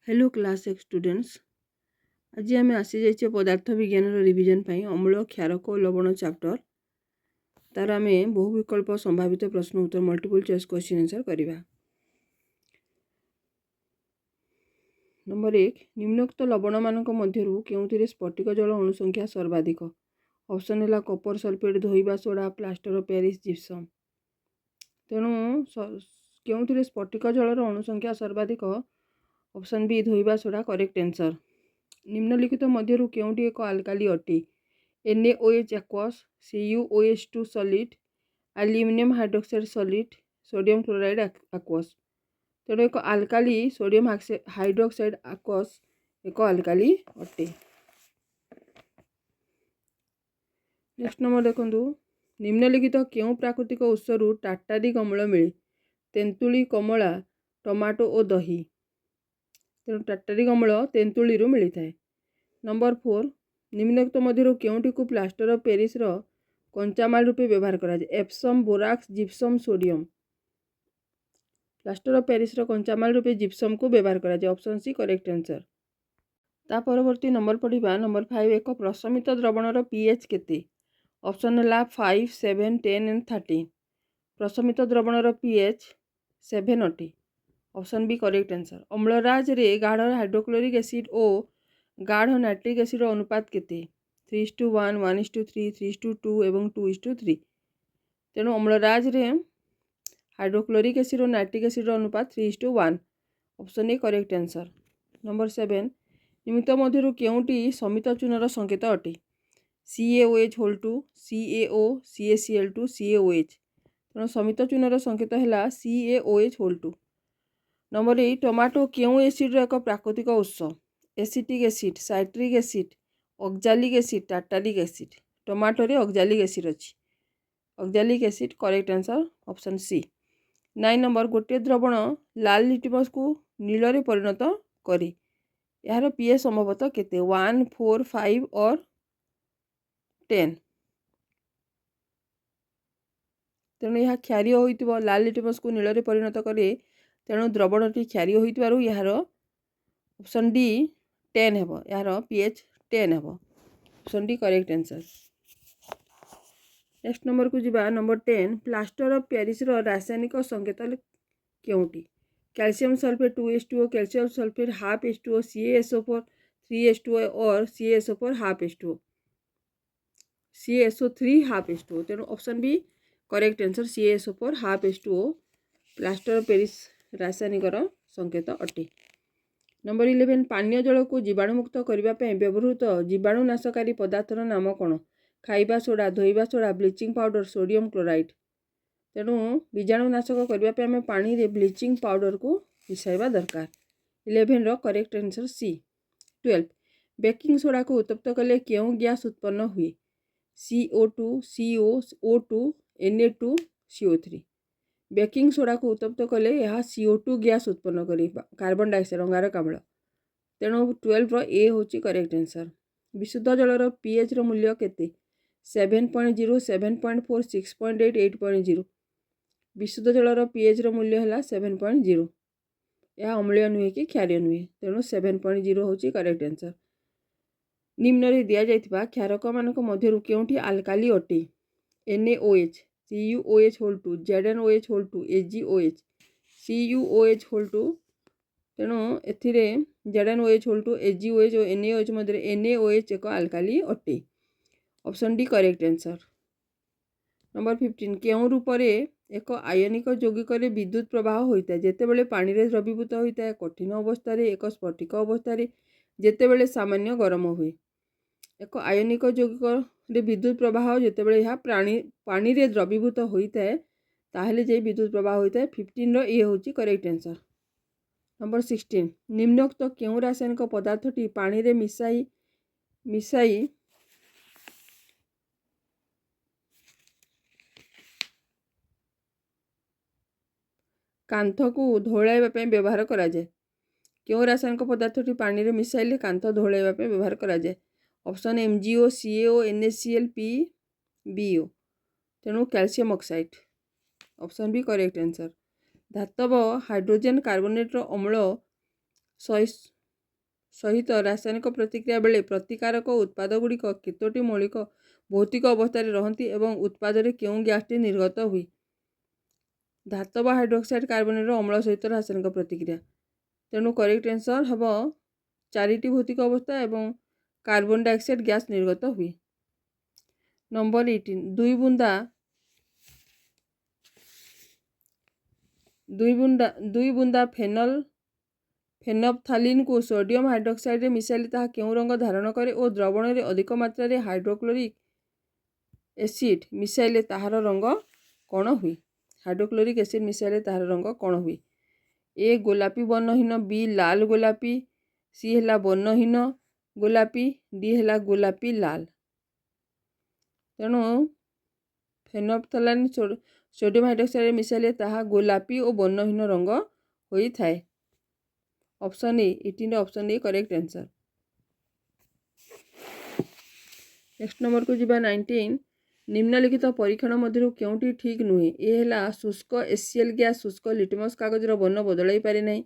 Hello class 1 students. आज आम आसी जाइए पदार्थ विज्ञान रिविजन अम्ल क्षारक और लवण चैप्टर तार आम बहु विकल्प संभावित प्रश्न उत्तर मल्टीपल चॉइस क्वेश्चन आंसर करवा। नंबर 1 निम्नोक्त लवण मान के स्फटिक जल अणुसंख्या सर्वाधिक। ऑप्शन है कपर सल्फेट धोइबा soda plaster of Paris gypsum. तेणु के स्फटिक जलर अणुसंख्या सर्वाधिक। ऑप्शन बी धोइबा सोडा करेक्ट आंसर। निम्नलिखित मध्यरु केउंटी एक अल्काली अटे NaOH aqueous, CuOH2 solid, aluminium hydroxide solid, sodium chloride aqueous। तेणु एक अल्काली सोडियम हाइड्रोक्साइड aqueous एक अल्काली अटे। नेक्स्ट नंबर देखंतु निम्नलिखित केउं प्राकृतिक उत्सरु टाटारिक अम्ल मिले? तेंतुली, कमला, टमाटो और दही। तेणु टाटारिक अम्ल तेंतुली मिलता है। नंबर 4 निम्नलिखित मध्यरु केउंटी को प्लास्टर ऑफ पेरिस रो कंचामाल रूपे व्यवहार करा जाए? Epsom, borax, gypsum, sodium. Plaster of Paris रो कंचामाल रूपे जिप्सम को व्यवहार करा जाए। Option C correct answer. ता परवर्ती नंबर पढ़िबा नंबर 5 एक प्रशमित द्रवणर pH केते? ऑप्शन है 5, 7, 10 एंड 13। प्रशमित द्रवणर pH 7 अटे। Option B correct answer. अम्लराज रे गाढ़ हाइड्रोक्लोरिक एसिड और गाढ़ नाइट्रिक एसिड अनुपात केते? 3:1, 1:3, 3:2 एवं 2:3। तेणु अम्लराज रे हाइड्रोक्लोरिक एसिड और नाइट्रिक एसिड अनुपात 3:1। Option A correct answer. Number 7 निम्नलिखित मध्यरु केउंटी समित चूनर संकेत अटे? CaOH2, CaO, CaCl2, CaOH। तेणु समित चूनर संकेत है CaOH2। नंबर 8 टमाटो केउं एसिड एक प्राकृतिक उत्स? Acetic acid, citric acid, oxalic acid, tartaric acid. Tomato रे ऑक्जालिक एसिड अछि। Oxalic acid correct answer option C. 9 number गोटे द्रवण लाल लिटमस को नील रे परिणत करे? यार pH संभवतः केते? 1, 4, 5 और 10। तेणु यह क्षारीय होइतिबो। लाल लिटमस को नील रे परिणत करे तेणु द्रवणटी क्षारीय होइतिबारु यार ऑप्शन डी 10 हेबो। यार pH 10 हेबो। Option D correct answer. Next number को जिबा नंबर 10 प्लास्टर ऑफ पेरिस रो रासायनिक संकेत केउंटी? Calcium sulphate 2H2O, calcium sulphate half H2O, CaSO4 3H2O और CaSO4 half H2O, CaSO3 half H2O। तेणु option B correct answer CaSO4 half H2O plaster of Paris रासायनिक संकेत अटे। नंबर 11 पानीय जल को जीवाणुमुक्त करने व्यवहृत जीवाणुनाशकारी पदार्थर नाम कौन? खाइबा सोडा, धोइबा soda, bleaching powder, sodium chloride. तेणु बीजाणुनाशक करने आम पानी रे ब्लीचिंग पाउडर को मिसाइबा दरकार। 11 रो correct answer C. 12 baking soda को उत्तप्त कले केउं गैस उत्पन्न हुए? CO2, CO, O2, Na2, CO3। Baking soda को उत्तप्त कले यह CO2 गैस उत्पन्न करे, कार्बन डाइऑक्साइड अंगारकाम्ल। तेणु 12 रो ए होची करेक्ट आंसर। विशुद्ध जलर pH रो मूल्य केते? 7.0, 7.4, 6.8, 8.0। विशुद्ध जलर pH रो मूल्य है 7.0। यह अम्लीय नुहे कि क्षारीय नुहे, तेणु 7.0 होची करेक्ट आंसर। निम्न रे दिया जाइथिबा क्षारक मानक मध्यरु केउंटी अल्काली अटे? NaOH, CuOH2, ZnOH2, AgOH, CuOH2। तेणु एथिरे ZnOH2, AgOH और NaOH मध्य NaOH एक अल्काली अटे। Option D correct answer. Number 15 केउं रूप रे एक आयनिक यौगिक रे विद्युत प्रवाह होइता? जेतेबेले पानी रे द्रवीभूत होइता, कठिन अवस्था रे, एक स्फटिक अवस्था रे, जेतेबेले सामान्य गरम हुए। एक आयनिक यौगिक रे विद्युत प्रवाह जेतेबेले यह पानी रे द्रवीभूत होइता है ताहले जे विद्युत प्रवाह होइता है। 15 रो ए होची करेक्ट आंसर। नंबर 16 निम्नोक्त केउं रासायनिक पदार्थटी पानी रे मिसाई कांथ को धोलाइबा पे व्यवहार करा जाए? केउं रासायनिक पदार्थटी पानी रे मिसाइले कांथ धोलाइबा पे व्यवहार करा जाए? Option MgO, CaO, NaCl, PbO। तेणु calcium oxide. Option B correct answer. धातव हाइड्रोजन कार्बोनेट अम्ल सहित रासायनिक प्रतिक्रिया बेले प्रतिकारक उत्पादगुड़िक केतोटी मौलिक भौतिक अवस्था रहती एवं उत्पादन क्यों गैसटी निर्गत हुए। धातव हाइड्रोक्साइड कार्बोनेट अम्ल सहित रासायनिक प्रतिक्रिया तेणु करेक्ट आंसर हम 4टी भौतिक अवस्था एवं कार्बन डाइऑक्साइड गैस निर्गत हुए। नंबर 18 दुई बुंदा फेनफ्थालीन को सोडियम हाइड्रोक्साइड मिसाइले ताहा केउं रंग धारण करे और द्रवण में अधिक मात्रा रे हाइड्रोक्लोरिक एसिड मिसाइले ताहार रंग कौन हुए। हाइड्रोक्लोरिक एसिड मिसाइले ताहार रंग कौन हुए। ए गोलापी वर्णहीन, बी लाल गोलापी, सी है वर्णहीन गोलापी, डी है गोलापी लाल। तेणु फेनफ्थालीन सोडियम हाइड्रोक्साइड मिसाइले ताहा गोलापी और वर्णहीन रंग होई थाए। Option A 18 option A correct answer. Next number को जीवा 19 निम्नलिखित परीक्षण मध्य क्योंटी ठीक नुहे। ए है शुष्क एसीएल गैस शुष्क लिटमस कागजर वर्ण बदलाई पारे नहीं।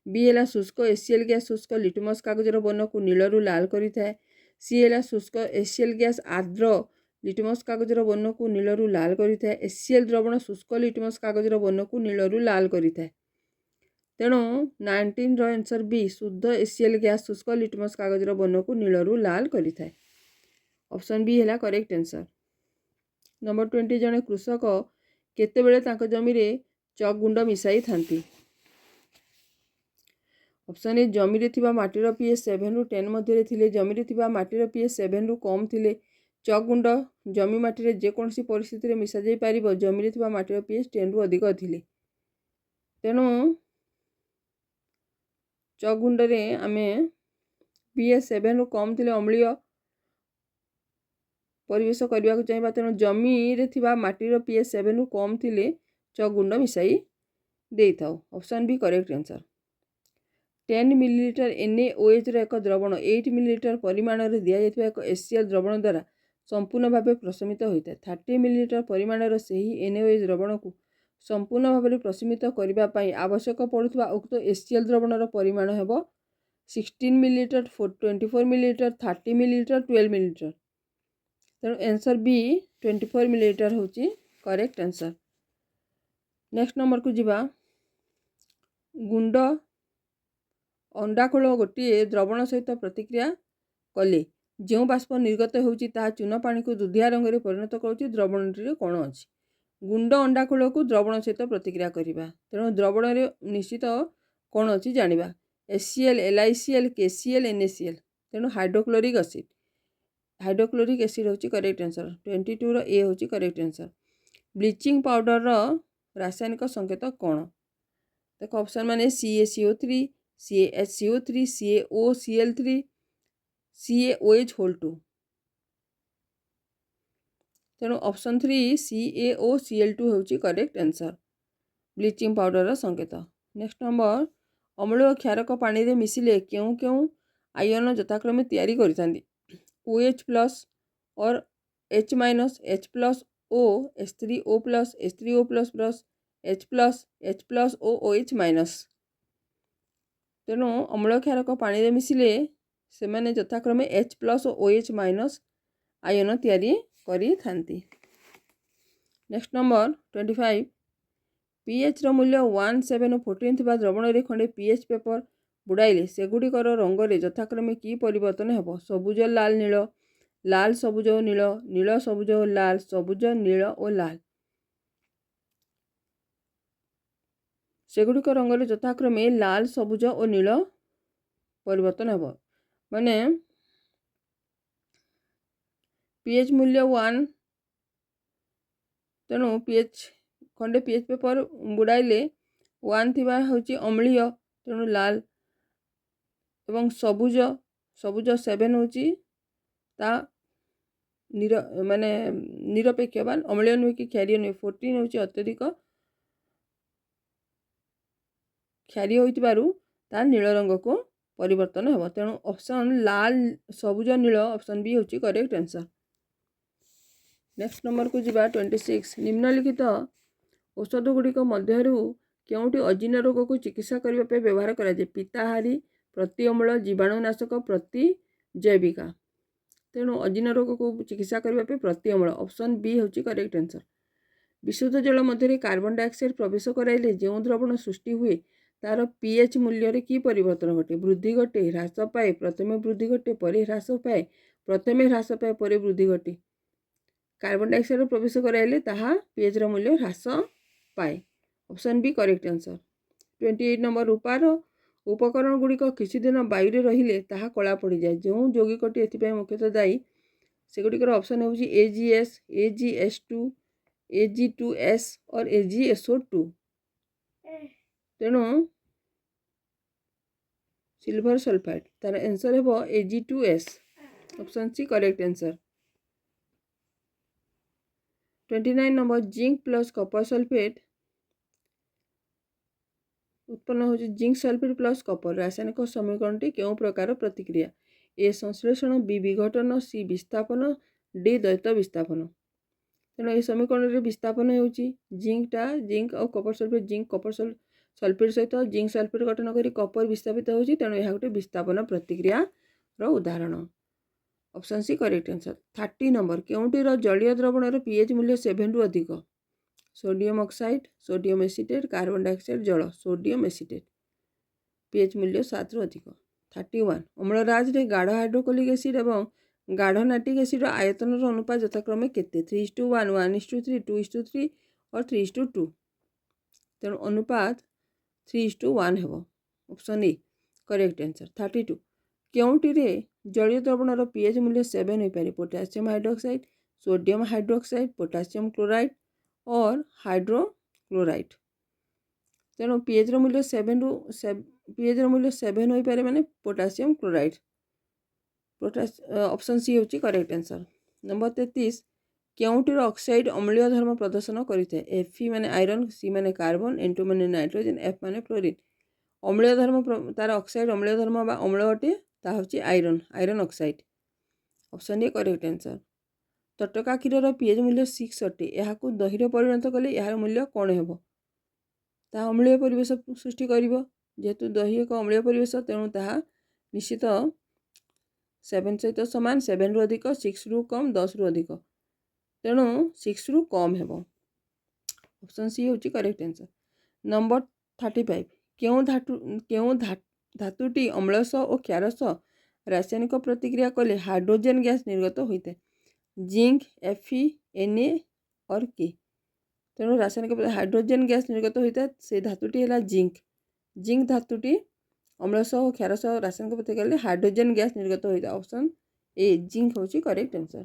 बी है शुष्क एसीएल गैस शुष्क लिटमस कागजर वर्ण को नीलू लाल करिथाए। सी है शुष्क एसीएल गैस आर्द्र लिटमस कागजर वर्ण को नीलू लाल करिथाए। एसीएल द्रवण शुष्क लिटमस कागजर वर्ण को नीलू लाल करिथाए। तेणु 19 रो आंसर बी शुद्ध एसीएल गैस शुष्क लिटमस कागजर वर्ण को नीलू लाल करिथाए। ऑप्शन बी है करेक्ट आंसर। नंबर 20 जने कृषक केतेबेले तांको जमी रे चक गुंड मिसाई थांती। ऑप्शन ए जमी रे थिबा माटीर पीएच 7 रु 10 मध्य थिले। जमी रे थिबा माटीर पीएच 7 रु कम थिले। चक गुंड जमी माटी रे जेकोसी परिस्थिति रे मिसा जाई पारिबो जमी रे थिबा माटीर पीएच 10 रु अधिक थिले। तेणु चक गुंड रे आमे पीएच 7 रु कम थिले अम्लीय परिवेश करने को चाहिए। तेणु जमी रे थिबा माटीर पीएच 7 रु कम थिले चक गुंड मिसाई दे थाओ। Option B correct answer. 10 millilitre NaOH एक द्रवण 8 मिलीलीटर परिमाण रे दिया जायतिबा एक एसीएल द्रवण द्वारा संपूर्ण भाव प्रशमित होता है। 30 मिलीलीटर परिमाण से ही NaOH द्रवण को संपूर्ण भाव प्रशमित करने आवश्यक पड़ुवा उक्त एसीएल द्रवणर परिमाण हेब 16 मिलीलीटर 24 मिलीलीटर 30 मिलीलीटर 12 मिलीलीटर। तेणु आंसर बी 24 मिलीलीटर हूँ करेक्ट आंसर। नेक्स्ट नंबर को जीवा गुंड अंडाखोल गोटे द्रवण सहित प्रतिक्रिया कले जो बाष्प निर्गत होउची ताहा चून पानी को दुधिया रंग में परिणत करुच्ची द्रवण कौन अच्छी। गुंड अंडाखोल को द्रवण सहित प्रतिक्रिया करवा तेणु द्रवण में निश्चित कौन अच्छी जाना HCl LiCl KCl NaCl। तेणु हाइड्रोक्लोरिक एसिड हूँ करेक्ट आंसर। 22 रो ए हूँ करेक्ट आंसर। ब्लीचिंग पाउडर रासायनिक संकेत कौन देख ऑप्शन माने CaCO3 CaHCO3 CaOCl3 CaOH2। तेणु ऑप्शन 3 CaOCl2 हूँ करेक्ट आंसर ब्लीचिंग पाउडर संकेत। नेक्स्ट नंबर अम्ल क्षारक पानी रे मिसिले क्यों क्यों आयन यथाक्रमे तैयारी करिथांती। OH+ और H- H+ O H3O+ H3O++ H+, H+O OH-। तेणु अम्ल क्षारक पानी रे मिसिले से माने यथाक्रमे H+ और OH- आयन तैयारी करी थांती। नेक्स्ट नंबर 25 पीएच रो मूल्य 1, 7 और 14 थिबा द्रवण रे खंडे पीएच पेपर बुड़ाइले सेगुड़िकर रंग रे यथाक्रमे की परिवर्तन हेबो। सबुज लाल नील लाल सबुज नील नील सबुज लाल सबुज नील और लाल। सेगुड़िक रंग रे यथाक्रमे लाल सबुज और नील परिवर्तन हेबो। माने पीएच मूल्य 1 तेणु पीएच खंडे पीएच पेपर बुड़ाइले 1 थिबा होची अम्लीय तेणु लाल एवं सबुज सबुज 7 होची ता माने निरपेक्षवान अम्लीय नुहे कि क्षारीय नुहे। 14 होची अत्यधिक क्षारीय होइतिबारु ता नील रंग को परिवर्तन हेबो। तेणु ऑप्शन लाल सबुज नील ऑप्शन बी होची करेक्ट आंसर। नेक्स्ट नंबर को जीवा 26 निम्नलिखित औषध गुड़िक मध्यरु क्योंटी अजीर्ण रोग को चिकित्सा करने व्यवहार कराए। पिताहारी प्रति अम्ल जीवाणुनाशक प्रति जैविका तेणु अजीर्ण रोग को चिकित्सा करने प्रति अम्ल ऑप्शन बी हूँ करेक्ट आंसर। विशुद्ध जल मध्य कार्बन डाइऑक्साइड प्रवेश कराइले जो द्रवण सृष्टि हुए तार पीएच मूल्य की परिवर्तन घटे वृद्धि घटे ह्रास पाए प्रथमे वृद्धि घटे पर ह्रास पाए प्रथमे ह्रास पाए पर वृद्धि घटे कार्बन डाइऑक्साइड प्रवेश कराइले ताहा पीएच र मूल्य ह्रास पाए option B correct answer. 28 number रूपार उपकरण गुड़िक किसी दिन वायु रहिले ताहा कला पड़ जाए जो यौगिकटी एथिपाई मुख्यतः दायी सेगुड़िकर ऑप्शन होउची AgS AgS2 Ag2S और AgSO2 तेणु सिल्वर सल्फाइड तार आंसर है Ag2S option C correct answer. 29 number zinc plus copper sulphate उत्पन्न होची जिंक सल्फेट प्लस कपर रासायनिक समीकरणटी केउं प्रकार प्रतिक्रिया ए संश्लेषण बी विघटन सी विस्थापन डी द्वैत विस्थापन तेणु ये समीकरण विस्थापन होउची जिंक और Kapoor sulphate zinc Kapoor sulphate सहित जिंक सल्फेट गठन करी कपर विस्थापित होउची तेणु यह गोटे विस्थापन प्रतिक्रिया रो उदाहरण option C correct answer. 30 number केउंटीर जलीय द्रवणर पीएच मूल्य 7 रु अधिक sodium oxide sodium acetate carbon dioxide जल सोडियम एसिटेट पीएच मूल्य 7 रु अधिक। 31 अम्लराज रे गाढ़ हाइड्रोक्लोरिक एसिड एवं गाढ़ नाटिक एसिड आयतन अनुपात यथाक्रमे केते 3:1 1:3 2:3 और 3:2 तेणु अनुपात 3:1 हेबो ऑप्शन ए करेक्ट आंसर। 32 केउंटीरे जलीय द्रवणर पीएच मूल्य 7 हो पारे potassium hydroxide sodium hydroxide potassium chloride और हाइड्रोक्लोराइड तेणु पीएच मूल्य 7 हो पारे माने पोटासियम क्लोराइड ऑप्शन सी होची करेक्ट आंसर। नंबर 33 केउंटीर ऑक्साइड अम्लीय धर्म प्रदर्शन करिथे Fe माने आयरन सी माने कार्बन N2 माने नाइट्रोजन F माने फ्लोरीन अम्लीय धर्म तार ऑक्साइड अम्लीय धर्म बा अम्ल अटे ता होची iron oxide option A correct answer. तटका क्षीर पीएच मूल्य 6 अटे यहाकू दही परिणत कले यार मूल्य कौन हेबो ता अम्लीय परिवेश सृष्टि करिवो जेहेतु दही एक अम्लीय परिवेश तेणु ताहा निश्चित 7 सहित समान 7 रु अधिक 6 रु कम 10 रु अधिक तेणु 6 रु कम हेबो ऑप्शन सी होची करेक्ट आंसर। नंबर 35 केउं धातुटी अम्लस और क्षारस रासायनिक प्रतिक्रिया कले हाइड्रोजन गैस निर्गत होता है जिंक Fe Na और के तेणु रासायनिक हाइड्रोजन गैस निर्गत होता है से धातुटी है जिंक धातुटी अम्लस और क्षारस रासायनिक प्रतिक्रिया कले हाइड्रोजन गैस निर्गत होता है ऑप्शन ए जिंक होची करेक्ट आंसर।